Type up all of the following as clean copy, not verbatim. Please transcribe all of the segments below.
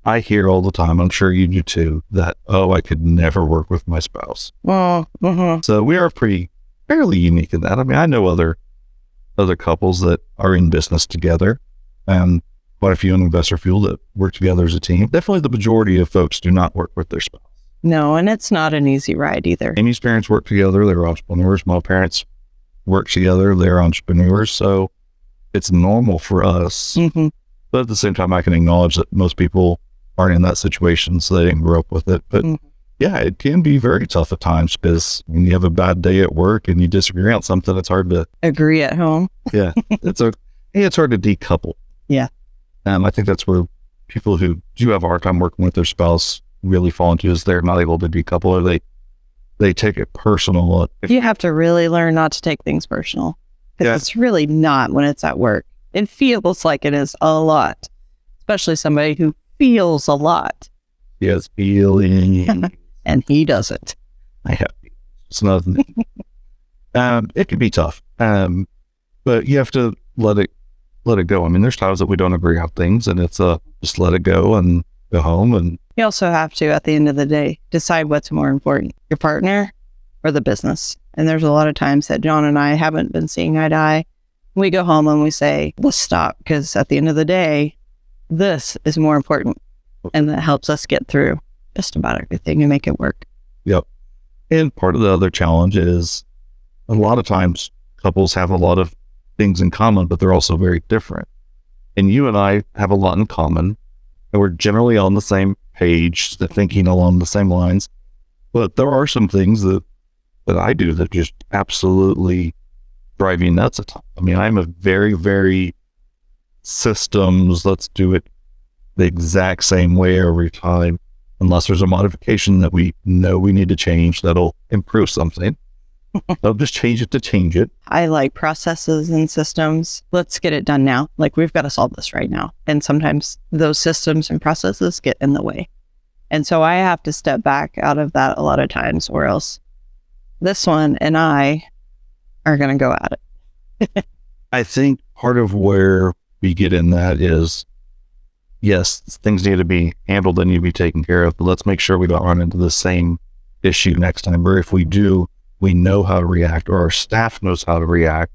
I hear all the time, I'm sure you do too, that, I could never work with my spouse. Well, So we are fairly unique in that. I mean, I know other couples that are in business together, and quite a few in Investor Fuel that work together as a team. Definitely the majority of folks do not work with their spouse. no, and it's not an easy ride either. Amy's parents work together. They're entrepreneurs. My parents work together. They're entrepreneurs. So it's normal for us. Mm-hmm. But at the same time, I can acknowledge that most people aren't in that situation, so they didn't grow up with it. But yeah, it can be very tough at times, because when you have a bad day at work and you disagree on something, it's hard to Agree at home. yeah, it's hard to decouple. Yeah. I think that's where people who do have a hard time working with their spouse really fall into, is they're not able to decouple, or they take it personal. You have to really learn not to take things personal, because Yeah. it's really not when it's at work. It feels like it is a lot, especially somebody who feels a lot, Yes, feeling. and he doesn't. I have. It's nothing. It can be tough, but you have to let it go. I mean, there's times that we don't agree on things, and it's just let it go and go home. And You also have to, at the end of the day, decide what's more important, your partner or the business. And there's a lot of times that John and I haven't been seeing eye to eye. We go home and we say, let's stop, because at the end of the day, this is more important. And that helps us get through just about everything and make it work. Yep. And part of the other challenge is, a lot of times couples have a lot of things in common, but they're also very different. And you and I have a lot in common, and we're generally on the same page, thinking along the same lines. But there are some things that I do that just absolutely drive me nuts at times. I mean, I'm a very, very systems, let's do it the exact same way every time, unless there's a modification that we know we need to change that'll improve something. They'll just change it to change it. I like processes and systems. Let's get it done now. Like, we've got to solve this right now. And sometimes those systems and processes get in the way. And so I have to step back out of that a lot of times, or else this one and I are going to go at it. I think part of where we get in that is, yes, things need to be handled and need to be taken care of, but let's make sure we don't run into the same issue next time. Or if we do, we know how to react, or our staff knows how to react,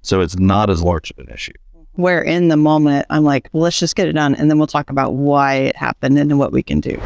so it's not as large of an issue. Where in the moment, I'm like, well, let's just get it done, and then we'll talk about why it happened and what we can do.